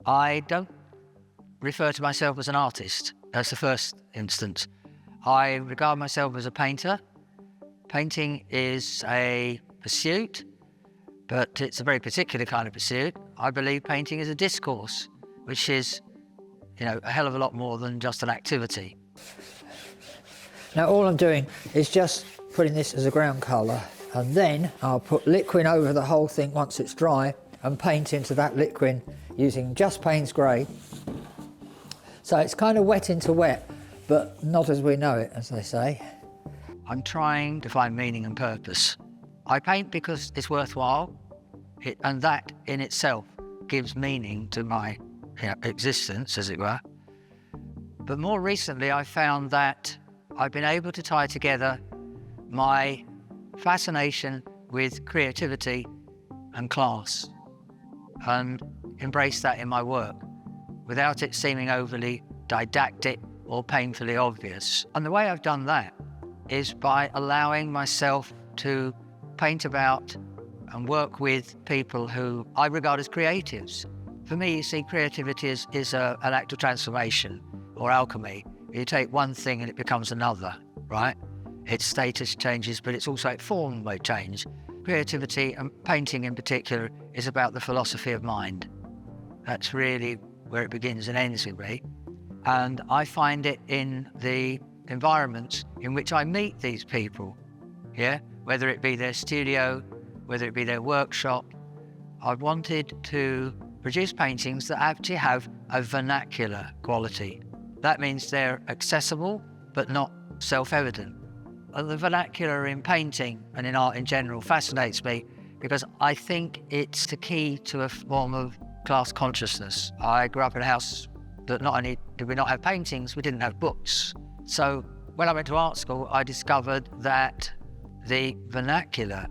I don't refer to myself as an artist. That's the first instance. I regard myself as a painter. Painting is a pursuit, but it's a very particular kind of pursuit. I believe painting is a discourse, which is, a hell of a lot more than just an activity. Now all I'm doing is just putting this as a ground colour, and then I'll put liquid over the whole thing once it's dry and paint into that liquid using just Payne's grey. So it's kind of wet into wet, but not as we know it, as they say. I'm trying to find meaning and purpose. I paint because it's worthwhile, and that in itself gives meaning to my existence, as it were. But more recently, I found that I've been able to tie together my fascination with creativity and class and embrace that in my work without it seeming overly didactic or painfully obvious. And the way I've done that is by allowing myself to paint about and work with people who I regard as creatives. For me, you see, creativity is an act of transformation or alchemy. You take one thing and it becomes another, right? Its status changes, but it's also its form may change. Creativity, and painting in particular, is about the philosophy of mind. That's really where it begins and ends with me. And I find it in the environments in which I meet these people, whether it be their studio, whether it be their workshop. I wanted to produce paintings that actually have a vernacular quality. That means they're accessible, but not self-evident. And the vernacular in painting and in art in general fascinates me because I think it's the key to a form of class consciousness. I grew up in a house that not only did we not have paintings, we didn't have books. So when I went to art school, I discovered that the vernacular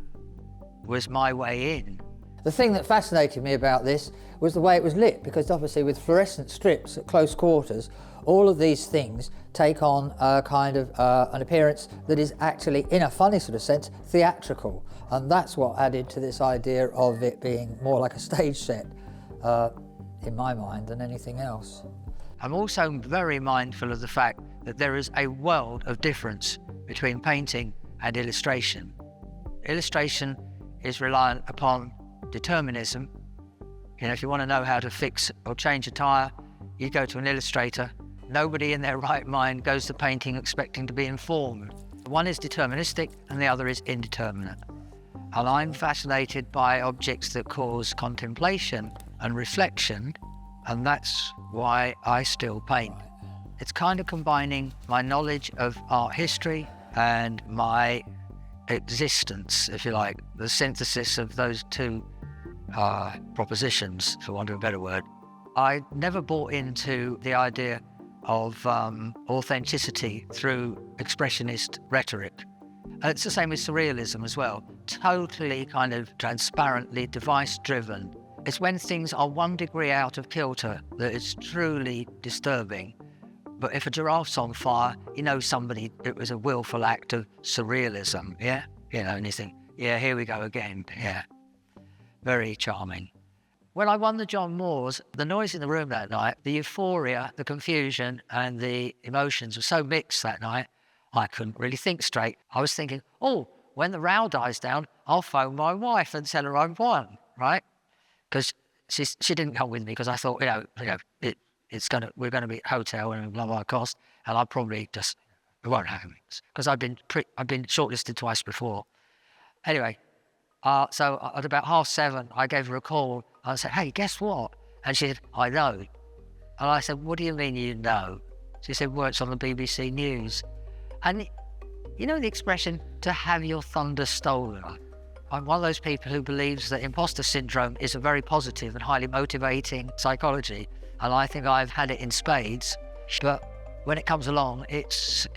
was my way in. The thing that fascinated me about this was the way it was lit, because obviously with fluorescent strips at close quarters, all of these things take on a kind of an appearance that is actually, in a funny sort of sense, theatrical. And that's what added to this idea of it being more like a stage set, in my mind, than anything else. I'm also very mindful of the fact that there is a world of difference between painting and illustration. Illustration is reliant upon determinism. If you want to know how to fix or change a tyre, you go to an illustrator. Nobody in their right mind goes to painting expecting to be informed. One is deterministic and the other is indeterminate. And I'm fascinated by objects that cause contemplation and reflection, and that's why I still paint. It's kind of combining my knowledge of art history and my existence, if you like, the synthesis of those two propositions, for want of a better word. I never bought into the idea of authenticity through expressionist rhetoric. And it's the same with surrealism as well. Totally kind of transparently device-driven. It's when things are 1 degree out of kilter that it's truly disturbing. But if a giraffe's on fire, it was a willful act of surrealism, and you think, here we go again, Very charming. When I won the John Moores, the noise in the room that night, the euphoria, the confusion, and the emotions were so mixed that night, I couldn't really think straight. I was thinking, when the row dies down, I'll phone my wife and tell her I've won, right? Because she didn't come with me because I thought, we're going to be at a hotel and blah, blah, cost, and I'll probably it won't happen because I've been shortlisted twice before. Anyway, so at about 7:30, I gave her a call. I said, hey, guess what? And she said, I know. And I said, what do you mean you know? She said, well, it's on the BBC News. And you know the expression, to have your thunder stolen? I'm one of those people who believes that imposter syndrome is a very positive and highly motivating psychology. And I think I've had it in spades. But when it comes along, it's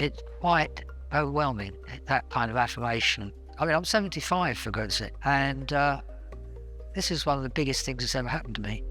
quite overwhelming, that kind of affirmation. I mean, I'm 75, for goodness sake. And this is one of the biggest things that's ever happened to me.